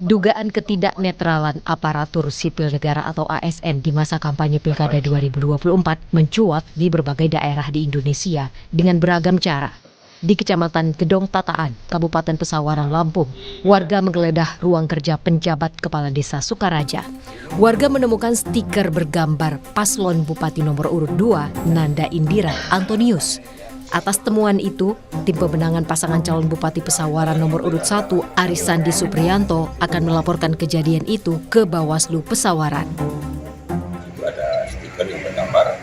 Dugaan ketidaknetralan aparatur sipil negara atau ASN di masa kampanye Pilkada 2024 mencuat di berbagai daerah di Indonesia dengan beragam cara. Di Kecamatan Gedong Tataan, Kabupaten Pesawaran, Lampung, warga menggeledah ruang kerja penjabat Kepala Desa Sukaraja. Warga menemukan stiker bergambar paslon Bupati nomor urut 2, Nanda Indira Antonius. Atas temuan itu, tim pemenangan pasangan calon Bupati Pesawaran nomor urut 1, Aris Sandi Supriyanto, akan melaporkan kejadian itu ke Bawaslu Pesawaran. Itu ada stiker yang bergambar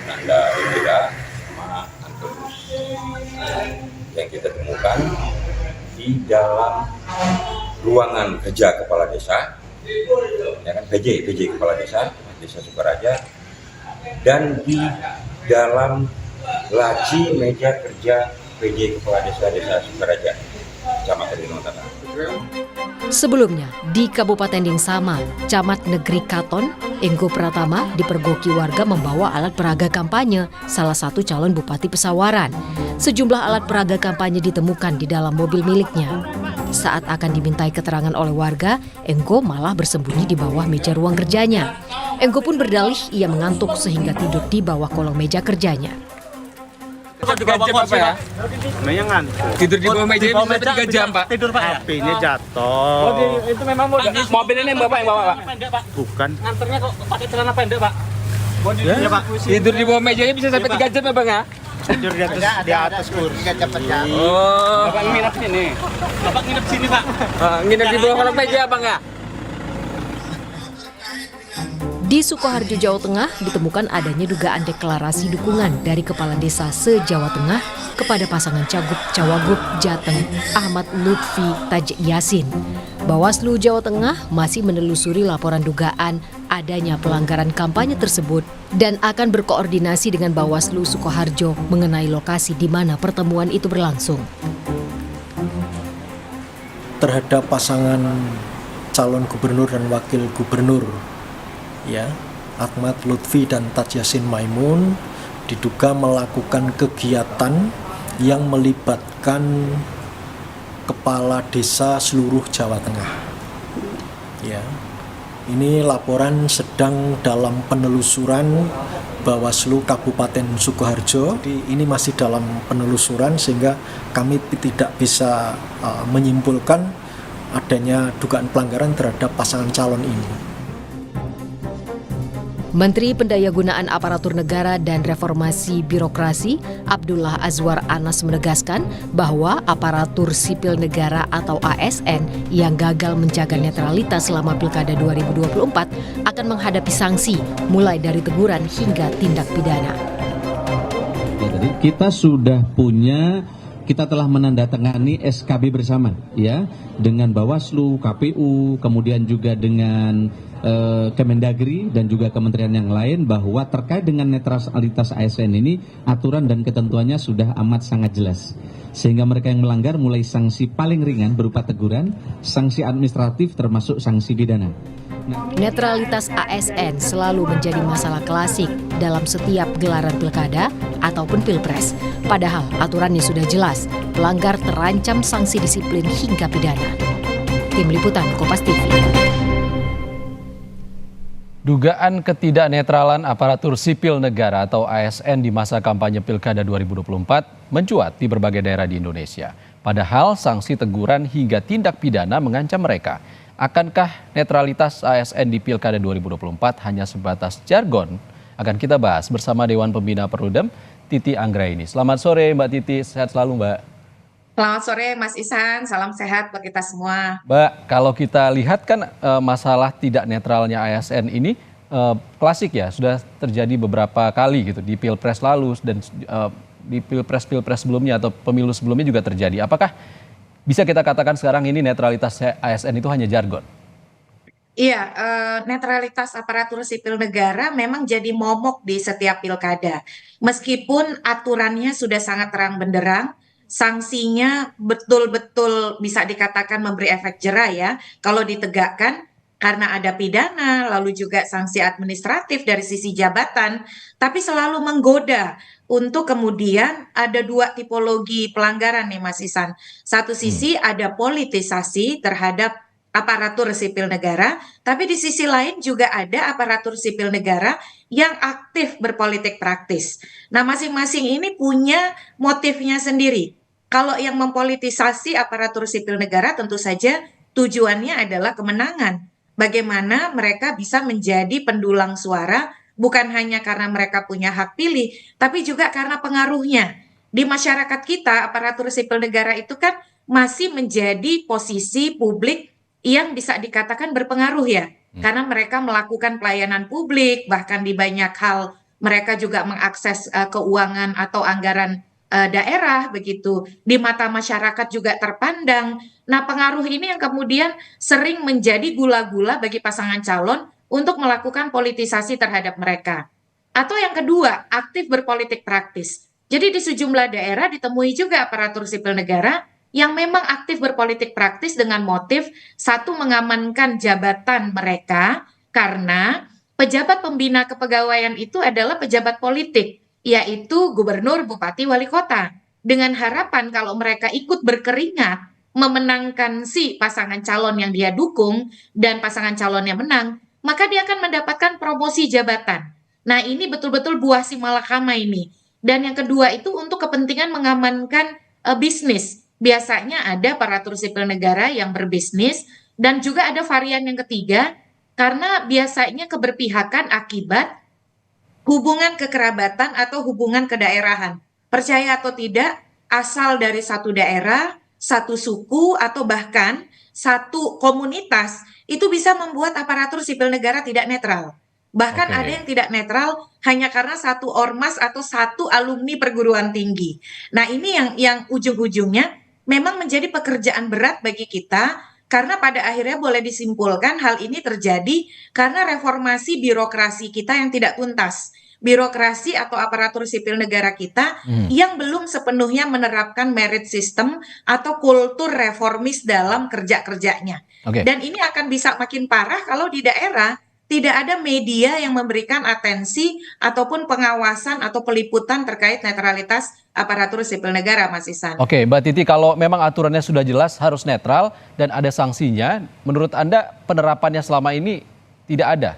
Nanda Indira sama Antonius yang kita temukan di dalam ruangan kerja Kepala Desa, ya kan, PJ Kepala Desa Sukaraja, dan di dalam laci meja kerja PJ Kepala Desa Sukaraja, Kecamatan Gedong Tataan. Sebelumnya, di kabupaten yang sama, Camat Negeri Katon, Enggo Pratama dipergoki warga membawa alat peraga kampanye salah satu calon Bupati Pesawaran. Sejumlah alat peraga kampanye ditemukan di dalam mobil miliknya. Saat akan dimintai keterangan oleh warga, Enggo malah bersembunyi di bawah meja ruang kerjanya. Enggo pun berdalih ia mengantuk sehingga tidur di bawah kolong meja kerjanya. Di bawah kursi, Pak. Namanya ngantuk. Tidur di bawah meja bisa 3 jam, Pak. Tidur, Pak. HP-nya jatuh. Itu memang mobil ini yang Bapak yang bawa, Pak? Pendek, Pak. Bukan. Nganternya kok pakai celana pendek, Pak. Ya, Pak. Tidur di bawah mejanya bisa sampai 3 jam ya, Bang ya? Tidur di atas kursi. Oh. Bapak nginep sini. Bapak nginep sini, Pak. Nginep di bawah kolong meja, Bang ya? Di Sukoharjo, Jawa Tengah, ditemukan adanya dugaan deklarasi dukungan dari Kepala Desa se-Jawa Tengah kepada pasangan Cagup-Cawagup Jateng Ahmad Lutfi Taj Yasin. Bawaslu Jawa Tengah masih menelusuri laporan dugaan adanya pelanggaran kampanye tersebut dan akan berkoordinasi dengan Bawaslu Sukoharjo mengenai lokasi di mana pertemuan itu berlangsung. Terhadap pasangan calon gubernur dan wakil gubernur, ya, Ahmad Lutfi dan Taj Yasin Maimun diduga melakukan kegiatan yang melibatkan kepala desa seluruh Jawa Tengah. Ya. Ini laporan sedang dalam penelusuran Bawaslu Kabupaten Sukoharjo. Ini masih dalam penelusuran sehingga kami tidak bisa menyimpulkan adanya dugaan pelanggaran terhadap pasangan calon ini. Menteri Pendayagunaan Aparatur Negara dan Reformasi Birokrasi Abdullah Azwar Anas menegaskan bahwa aparatur sipil negara atau ASN yang gagal menjaga netralitas selama Pilkada 2024 akan menghadapi sanksi mulai dari teguran hingga tindak pidana. Jadi kita telah menandatangani SKB bersama ya dengan Bawaslu, KPU, kemudian juga dengan Kemendagri dan juga kementerian yang lain bahwa terkait dengan netralitas ASN ini aturan dan ketentuannya sudah amat sangat jelas. Sehingga mereka yang melanggar mulai sanksi paling ringan berupa teguran, sanksi administratif termasuk sanksi pidana. Netralitas ASN selalu menjadi masalah klasik dalam setiap gelaran pilkada ataupun pilpres. Padahal aturannya sudah jelas, pelanggar terancam sanksi disiplin hingga pidana. Tim Liputan Kompas TV. Dugaan ketidaknetralan aparatur sipil negara atau ASN di masa kampanye Pilkada 2024 mencuat di berbagai daerah di Indonesia. Padahal sanksi teguran hingga tindak pidana mengancam mereka. Akankah netralitas ASN di Pilkada 2024 hanya sebatas jargon? Akan kita bahas bersama Dewan Pembina Perludem, Titi Anggraini. Selamat sore Mbak Titi, sehat selalu Mbak. Selamat sore Mas Ihsan, salam sehat buat kita semua. Mbak, kalau kita lihat kan masalah tidak netralnya ASN ini klasik ya, sudah terjadi beberapa kali gitu di Pilpres lalu dan di Pilpres sebelumnya atau pemilu sebelumnya juga terjadi. Apakah bisa kita katakan sekarang ini netralitas ASN itu hanya jargon? Iya, netralitas aparatur sipil negara memang jadi momok di setiap pilkada. Meskipun aturannya sudah sangat terang benderang, sanksinya betul-betul bisa dikatakan memberi efek jera ya, kalau ditegakkan karena ada pidana, lalu juga sanksi administratif dari sisi jabatan, tapi selalu menggoda untuk kemudian ada dua tipologi pelanggaran nih Mas Ihsan. Satu sisi ada politisasi terhadap aparatur sipil negara, tapi di sisi lain juga ada aparatur sipil negara yang aktif berpolitik praktis. Nah, masing-masing ini punya motifnya sendiri. Kalau yang mempolitisasi aparatur sipil negara tentu saja tujuannya adalah kemenangan. Bagaimana mereka bisa menjadi pendulang suara bukan hanya karena mereka punya hak pilih, tapi juga karena pengaruhnya. Di masyarakat kita, aparatur sipil negara itu kan masih menjadi posisi publik yang bisa dikatakan berpengaruh ya, karena mereka melakukan pelayanan publik, bahkan di banyak hal mereka juga mengakses keuangan atau anggaran daerah begitu. Di mata masyarakat juga terpandang. Nah, pengaruh ini yang kemudian sering menjadi gula-gula bagi pasangan calon untuk melakukan politisasi terhadap mereka. Atau yang kedua, aktif berpolitik praktis. Jadi di sejumlah daerah ditemui juga aparatur sipil negara yang memang aktif berpolitik praktis dengan motif satu mengamankan jabatan mereka karena pejabat pembina kepegawaian itu adalah pejabat politik, yaitu gubernur, bupati, wali kota. Dengan harapan kalau mereka ikut berkeringat memenangkan si pasangan calon yang dia dukung dan pasangan calonnya menang, maka dia akan mendapatkan promosi jabatan. Nah, ini betul-betul buah si malakama ini. Dan yang kedua itu untuk kepentingan mengamankan bisnis. Biasanya ada aparatur sipil negara yang berbisnis dan juga ada varian yang ketiga karena biasanya keberpihakan akibat hubungan kekerabatan atau hubungan kedaerahan. Percaya atau tidak, asal dari satu daerah, satu suku atau bahkan satu komunitas itu bisa membuat aparatur sipil negara tidak netral. Bahkan ada yang tidak netral hanya karena satu ormas atau satu alumni perguruan tinggi. Nah, ini yang ujung-ujungnya memang menjadi pekerjaan berat bagi kita karena pada akhirnya boleh disimpulkan hal ini terjadi karena reformasi birokrasi kita yang tidak tuntas. Birokrasi atau aparatur sipil negara kita yang belum sepenuhnya menerapkan merit system atau kultur reformis dalam kerja-kerjanya. Dan ini akan bisa makin parah kalau di daerah tidak ada media yang memberikan atensi ataupun pengawasan atau peliputan terkait netralitas aparatur sipil negara, Mas Ihsan. Oke, Mbak Titi, kalau memang aturannya sudah jelas harus netral dan ada sanksinya, menurut Anda penerapannya selama ini tidak ada?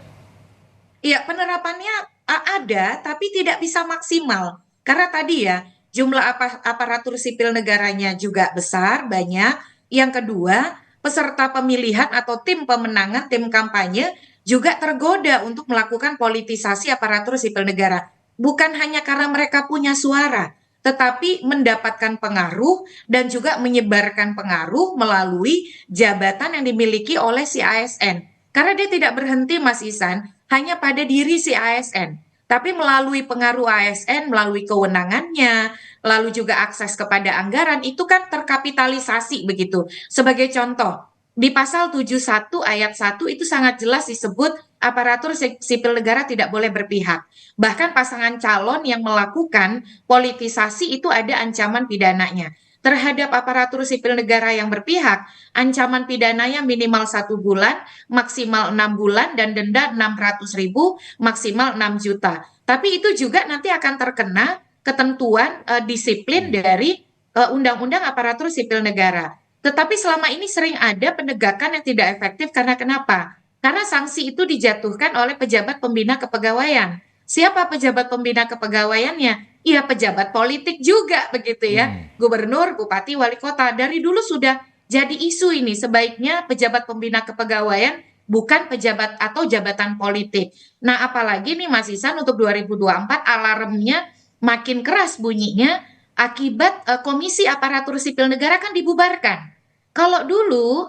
Iya, penerapannya ada, tapi tidak bisa maksimal. Karena tadi ya, jumlah aparatur sipil negaranya juga besar, banyak. Yang kedua, peserta pemilihan atau tim pemenangan, tim kampanye juga tergoda untuk melakukan politisasi aparatur sipil negara. Bukan hanya karena mereka punya suara, tetapi mendapatkan pengaruh dan juga menyebarkan pengaruh melalui jabatan yang dimiliki oleh si ASN. Karena dia tidak berhenti, Mas Ihsan, hanya pada diri si ASN, tapi melalui pengaruh ASN, melalui kewenangannya, lalu juga akses kepada anggaran, itu kan terkapitalisasi begitu. Sebagai contoh, di pasal 71 ayat 1 itu sangat jelas disebut aparatur sipil negara tidak boleh berpihak. Bahkan pasangan calon yang melakukan politisasi itu ada ancaman pidananya. Terhadap aparatur sipil negara yang berpihak, ancaman pidananya minimal 1 bulan, maksimal 6 bulan, dan denda 600.000, maksimal 6 juta. Tapi itu juga nanti akan terkena ketentuan disiplin dari Undang-Undang Aparatur Sipil Negara. Tetapi selama ini sering ada penegakan yang tidak efektif karena kenapa? Karena sanksi itu dijatuhkan oleh pejabat pembina kepegawaian. Siapa pejabat pembina kepegawaiannya? Iya, pejabat politik juga begitu ya. Gubernur, bupati, wali kota. Dari dulu sudah jadi isu ini. Sebaiknya pejabat pembina kepegawaian bukan pejabat atau jabatan politik. Nah, apalagi nih Mas Ihsan untuk 2024 alarmnya makin keras bunyinya akibat Komisi Aparatur Sipil Negara kan dibubarkan. Kalau dulu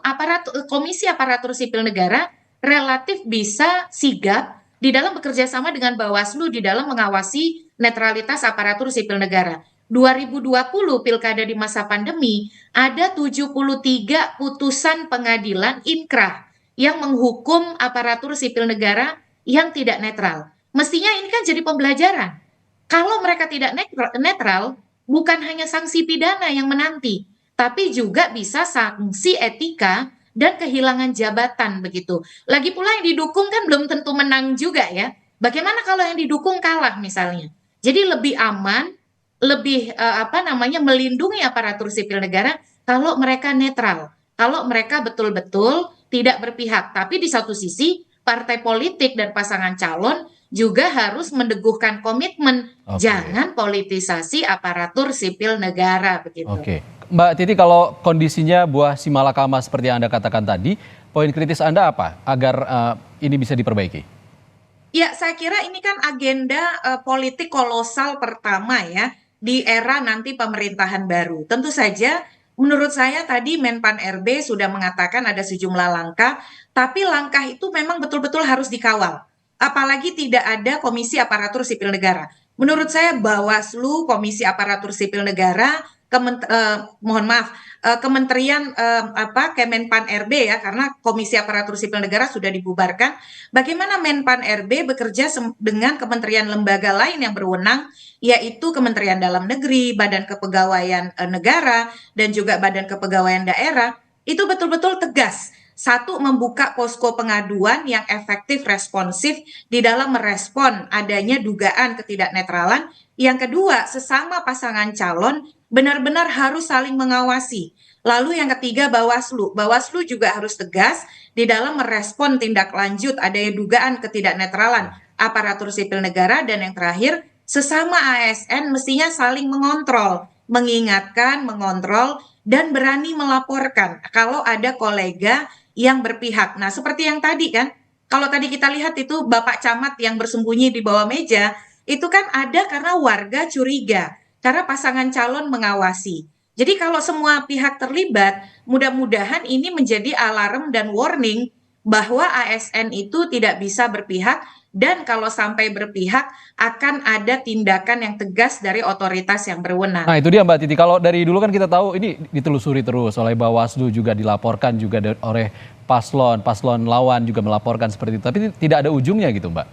Komisi Aparatur Sipil Negara relatif bisa sigap di dalam bekerja sama dengan Bawaslu di dalam mengawasi netralitas aparatur sipil negara. 2020 pilkada di masa pandemi ada 73 putusan pengadilan inkrah yang menghukum aparatur sipil negara yang tidak netral. Mestinya ini kan jadi pembelajaran. Kalau mereka tidak netral, bukan hanya sanksi pidana yang menanti, tapi juga bisa sanksi etika dan kehilangan jabatan begitu. Lagi pula yang didukung kan belum tentu menang juga ya. Bagaimana kalau yang didukung kalah misalnya? Jadi lebih aman, lebih melindungi aparatur sipil negara kalau mereka netral. Kalau mereka betul-betul tidak berpihak. Tapi di satu sisi, partai politik dan pasangan calon juga harus meneguhkan komitmen jangan politisasi aparatur sipil negara begitu. Oke. Mbak Titi, kalau kondisinya buah si malakama seperti yang Anda katakan tadi, poin kritis Anda apa agar ini bisa diperbaiki? Ya, saya kira ini kan agenda politik kolosal pertama ya di era nanti pemerintahan baru. Tentu saja menurut saya tadi Menpan RB sudah mengatakan ada sejumlah langkah, tapi langkah itu memang betul-betul harus dikawal. Apalagi tidak ada Komisi Aparatur Sipil Negara. Menurut saya Bawaslu, Komisi Aparatur Sipil Negara, Kementerian Kemenpan RB ya, karena Komisi Aparatur Sipil Negara sudah dibubarkan. Bagaimana Menpan RB bekerja dengan kementerian lembaga lain yang berwenang, yaitu Kementerian Dalam Negeri, Badan Kepegawaian Negara, dan juga Badan Kepegawaian Daerah, itu betul-betul tegas. Satu, membuka posko pengaduan yang efektif responsif di dalam merespon adanya dugaan ketidaknetralan. Yang kedua, sesama pasangan calon benar-benar harus saling mengawasi. Lalu yang ketiga, Bawaslu. Bawaslu juga harus tegas di dalam merespon tindak lanjut adanya dugaan ketidaknetralan aparatur sipil negara. Dan yang terakhir, sesama ASN mestinya saling mengontrol, mengingatkan, mengontrol, dan berani melaporkan kalau ada kolega yang berpihak. Nah, seperti yang tadi kan, kalau tadi kita lihat itu Bapak Camat yang bersembunyi di bawah meja, itu kan ada karena warga curiga, karena pasangan calon mengawasi. Jadi kalau semua pihak terlibat, mudah-mudahan ini menjadi alarm dan warning bahwa ASN itu tidak bisa berpihak, dan kalau sampai berpihak akan ada tindakan yang tegas dari otoritas yang berwenang. Nah itu dia Mbak Titi, kalau dari dulu kan kita tahu ini ditelusuri terus oleh Bawaslu, juga dilaporkan juga oleh paslon lawan juga melaporkan seperti itu, tapi tidak ada ujungnya gitu Mbak.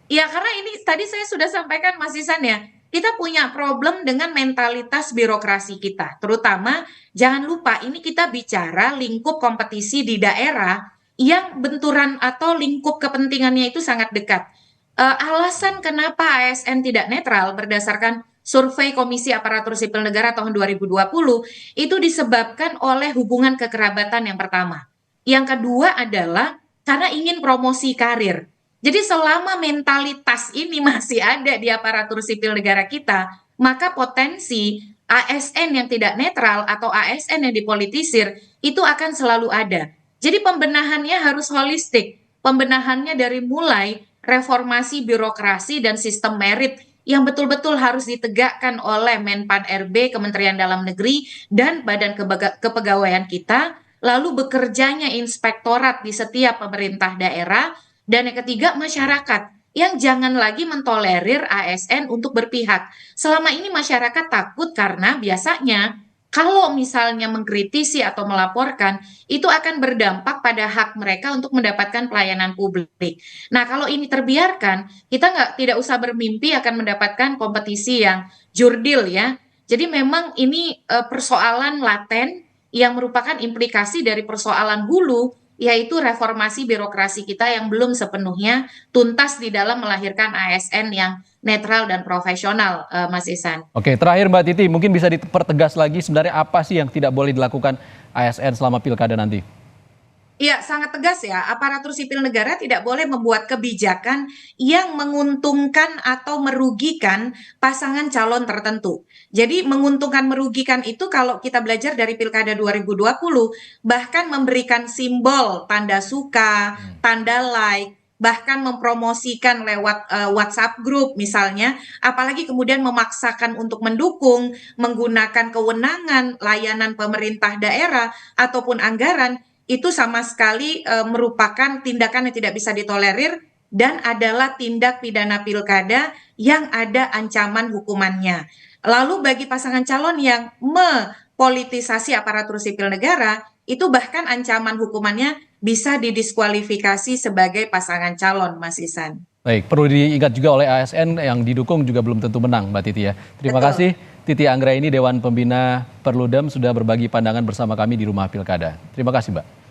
Ya karena ini tadi saya sudah sampaikan Mas Isan ya, kita punya problem dengan mentalitas birokrasi kita, terutama jangan lupa ini kita bicara lingkup kompetisi di daerah yang benturan atau lingkup kepentingannya itu sangat dekat. Alasan kenapa ASN tidak netral berdasarkan survei Komisi Aparatur Sipil Negara tahun 2020 itu disebabkan oleh hubungan kekerabatan yang pertama. Yang kedua adalah karena ingin promosi karir. Jadi selama mentalitas ini masih ada di aparatur sipil negara kita, maka potensi ASN yang tidak netral atau ASN yang dipolitisir itu akan selalu ada. Jadi pembenahannya harus holistik. Pembenahannya dari mulai reformasi birokrasi dan sistem merit yang betul-betul harus ditegakkan oleh Menpan RB, Kementerian Dalam Negeri, dan Badan Kepegawaian kita, lalu bekerjanya inspektorat di setiap pemerintah daerah, dan yang ketiga masyarakat yang jangan lagi mentolerir ASN untuk berpihak. Selama ini masyarakat takut karena biasanya kalau misalnya mengkritisi atau melaporkan, itu akan berdampak pada hak mereka untuk mendapatkan pelayanan publik. Nah, kalau ini terbiarkan, kita tidak usah bermimpi akan mendapatkan kompetisi yang jurdil ya. Jadi memang ini persoalan laten yang merupakan implikasi dari persoalan hulu, yaitu reformasi birokrasi kita yang belum sepenuhnya tuntas di dalam melahirkan ASN yang netral dan profesional, Mas Isan. Oke, terakhir Mbak Titi, mungkin bisa dipertegas lagi sebenarnya apa sih yang tidak boleh dilakukan ASN selama pilkada nanti? Iya, sangat tegas ya. Aparatur sipil negara tidak boleh membuat kebijakan yang menguntungkan atau merugikan pasangan calon tertentu. Jadi menguntungkan merugikan itu kalau kita belajar dari Pilkada 2020, bahkan memberikan simbol tanda suka, tanda like, bahkan mempromosikan lewat WhatsApp group misalnya, apalagi kemudian memaksakan untuk mendukung, menggunakan kewenangan layanan pemerintah daerah ataupun anggaran, itu sama sekali merupakan tindakan yang tidak bisa ditolerir dan adalah tindak pidana pilkada yang ada ancaman hukumannya. Lalu bagi pasangan calon yang mempolitisasi aparatur sipil negara, itu bahkan ancaman hukumannya bisa didiskualifikasi sebagai pasangan calon, Mas Isan. Baik, perlu diingat juga oleh ASN yang didukung juga belum tentu menang, Mbak Titi ya. Terima kasih Titi Anggraini, Dewan Pembina Perludem, sudah berbagi pandangan bersama kami di Rumah Pilkada. Terima kasih, Mbak.